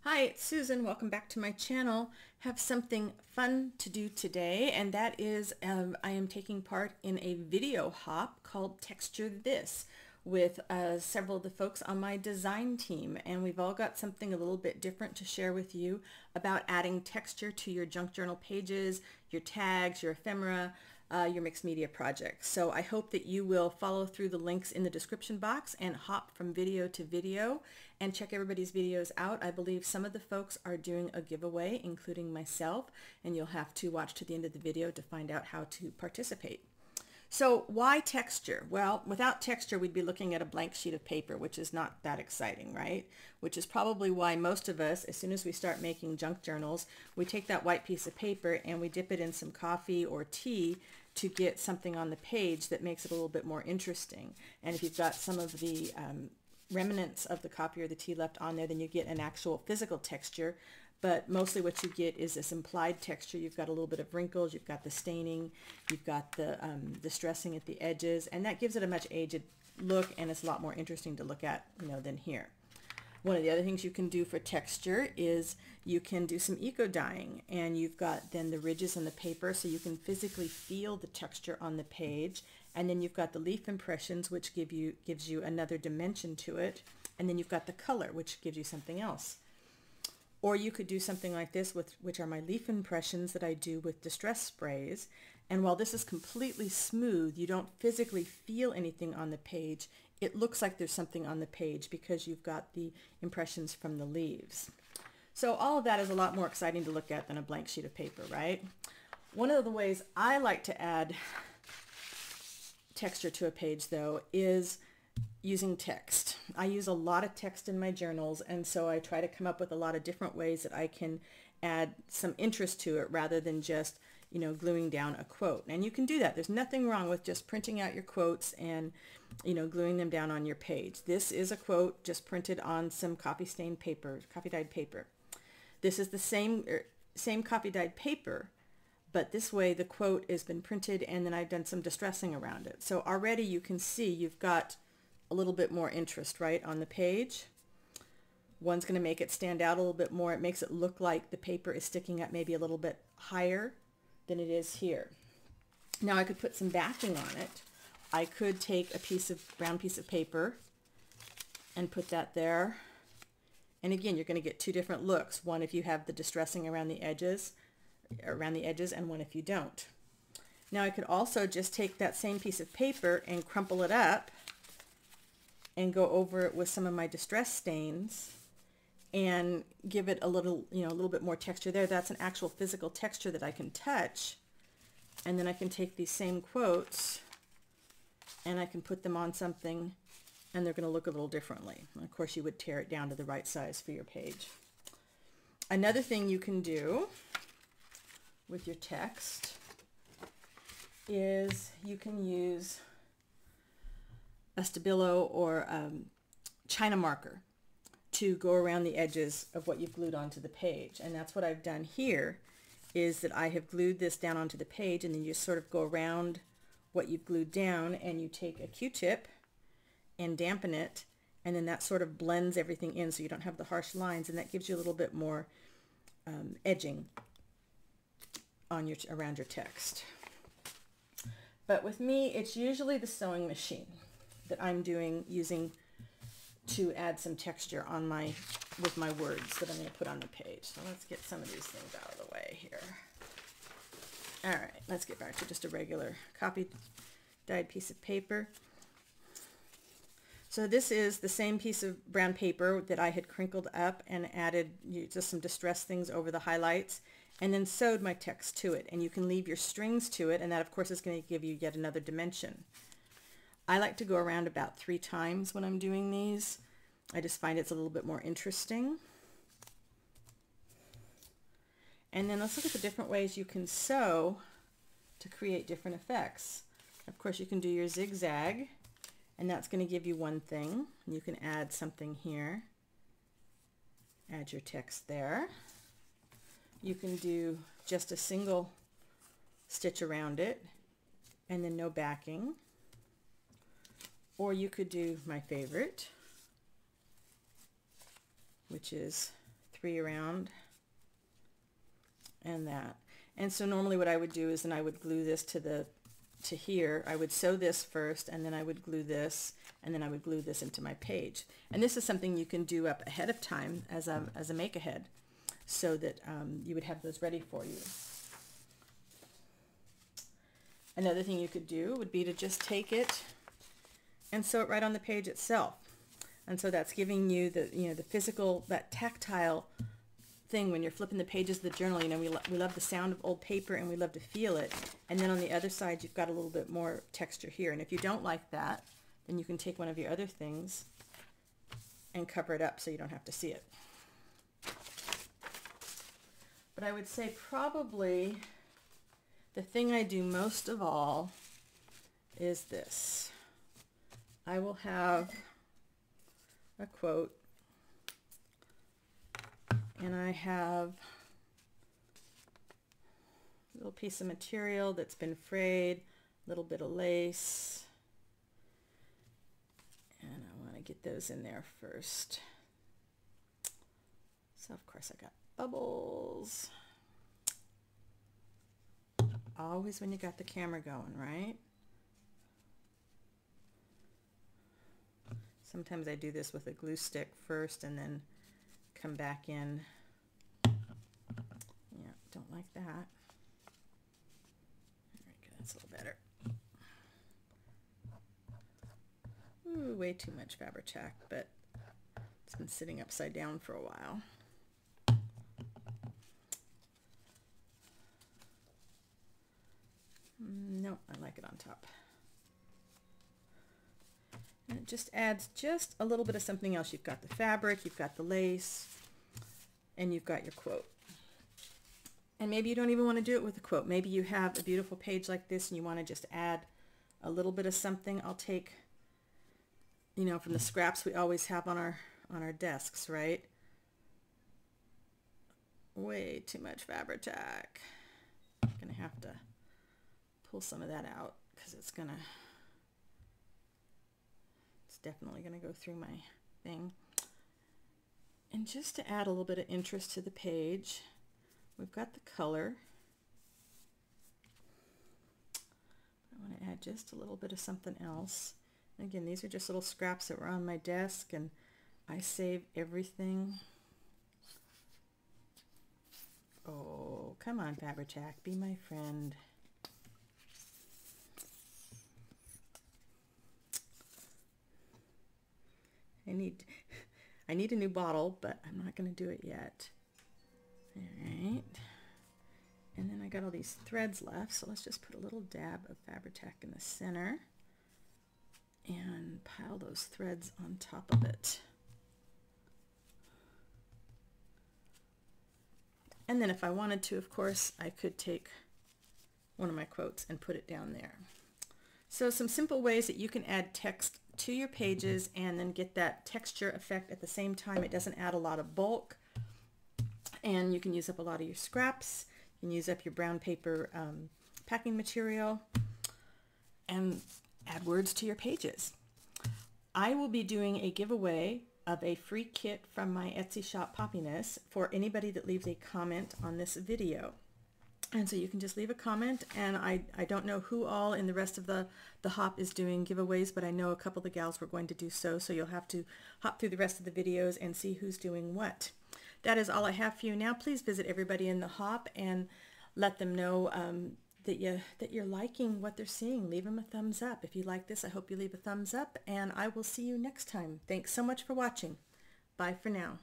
Hi, it's Susan. Welcome back to my channel. Have something fun to do today, and that is I am taking part in a video hop called Texture This with several of the folks on my design team, and we've all got something a little bit different to share with you about adding texture to your junk journal pages, your tags, your ephemera, your mixed media projects. So I hope that you will follow through the links in the description box and hop from video to video and check everybody's videos out. I believe some of the folks are doing a giveaway, including myself, and you'll have to watch to the end of the video to find out how to participate. So why texture? Well, without texture, we'd be looking at a blank sheet of paper, which is not that exciting, right? Which is probably why most of us, as soon as we start making junk journals, we take that white piece of paper and we dip it in some coffee or tea to get something on the page that makes it a little bit more interesting. And if you've got some of the remnants of the coffee or the tea left on there, then you get an actual physical texture. But mostly what you get is this implied texture. You've got a little bit of wrinkles, you've got the staining, you've got the distressing at the edges, and that gives it a much aged look, and it's a lot more interesting to look at, than here. One of the other things you can do for texture is you can do some eco dyeing, and you've got then the ridges in the paper, so you can physically feel the texture on the page. And then you've got the leaf impressions, which gives you another dimension to it, and then you've got the color, which gives you something else. Or you could do something like this, which are my leaf impressions that I do with distress sprays. And while this is completely smooth, you don't physically feel anything on the page. It looks like there's something on the page because you've got the impressions from the leaves. So all of that is a lot more exciting to look at than a blank sheet of paper, right? One of the ways I like to add texture to a page, though, is using text. I use a lot of text in my journals, and so I try to come up with a lot of different ways that I can add some interest to it rather than just, gluing down a quote. And you can do that. There's nothing wrong with just printing out your quotes and, gluing them down on your page. This is a quote just printed on some coffee stained paper, coffee dyed paper. This is the same coffee dyed paper, but this way the quote has been printed and then I've done some distressing around it. So already you can see you've got a little bit more interest, right, on the page. One's going to make it stand out a little bit more. It makes it look like the paper is sticking up maybe a little bit higher than it is here. Now I could put some backing on it. I could take a brown piece of paper and put that there. And again, you're going to get two different looks. One if you have the distressing around the edges, and one if you don't. Now I could also just take that same piece of paper and crumple it up and go over it with some of my distress stains and give it a little bit more texture there. That's an actual physical texture that I can touch. And then I can take these same quotes and I can put them on something and they're going to look a little differently. And of course, you would tear it down to the right size for your page. Another thing you can do with your text is you can use a Stabilo or China marker to go around the edges of what you've glued onto the page. And that's what I've done here, is that I have glued this down onto the page, and then you sort of go around what you've glued down and you take a Q-tip and dampen it, and then that sort of blends everything in so you don't have the harsh lines, and that gives you a little bit more edging on around your text. But with me, it's usually the sewing machine that I'm using to add some texture on with my words that I'm going to put on the page. So let's get some of these things out of the way here. All right, let's get back to just a regular coffee dyed piece of paper. So this is the same piece of brown paper that I had crinkled up and added just some distress things over the highlights, and then sewed my text to it. And you can leave your strings to it, and that of course is going to give you yet another dimension. I like to go around about 3 times when I'm doing these. I just find it's a little bit more interesting. And then let's look at the different ways you can sew to create different effects. Of course, you can do your zigzag, and that's going to give you one thing. You can add something here. Add your text there. You can do just a single stitch around it and then no backing. Or you could do my favorite, which is 3 around and that. And so normally what I would do is then I would glue this to here. I would sew this first, and then I would glue this, and then I would glue this into my page. And this is something you can do up ahead of time as a make ahead, so that you would have those ready for you. Another thing you could do would be to just take it and sew it right on the page itself. And so that's giving you the, the physical, that tactile thing when you're flipping the pages of the journal. We love the sound of old paper, and we love to feel it. And then on the other side, you've got a little bit more texture here. And if you don't like that, then you can take one of your other things and cover it up so you don't have to see it. But I would say probably the thing I do most of all is this. I will have a quote, and I have a little piece of material that's been frayed, a little bit of lace, and I want to get those in there first. So of course I got bubbles. Always when you got the camera going, right? Sometimes I do this with a glue stick first and then come back in. Yeah, don't like that. There we go, that's a little better. Ooh, way too much Fabri-Tac, but it's been sitting upside down for a while. No, I like it on top. And it just adds just a little bit of something else. You've got the fabric, you've got the lace, and you've got your quote. And maybe you don't even want to do it with a quote. Maybe you have a beautiful page like this and you want to just add a little bit of something. I'll take, from the scraps we always have on our desks, right? Way too much Fabri-Tac. I'm going to have to pull some of that out because it's definitely going to go through my thing. And just to add a little bit of interest to the page, we've got the color. I want to add just a little bit of something else. And again, these are just little scraps that were on my desk, and I save everything. Oh, come on, Fabri-Tac, be my friend. I need a new bottle, but I'm not going to do it yet. All right. And then I got all these threads left, so let's just put a little dab of Fabri-Tac in the center and pile those threads on top of it. And then if I wanted to, of course, I could take one of my quotes and put it down there. So some simple ways that you can add text to your pages and then get that texture effect at the same time. It doesn't add a lot of bulk, and you can use up a lot of your scraps. You can use up your brown paper packing material and add words to your pages. I will be doing a giveaway of a free kit from my Etsy shop Poppiness for anybody that leaves a comment on this video. And so you can just leave a comment, and I don't know who all in the rest of the hop is doing giveaways, but I know a couple of the gals were going to do so you'll have to hop through the rest of the videos and see who's doing what. That is all I have for you now. Please visit everybody in the hop and let them know that you're liking what they're seeing. Leave them a thumbs up. If you like this, I hope you leave a thumbs up, and I will see you next time. Thanks so much for watching. Bye for now.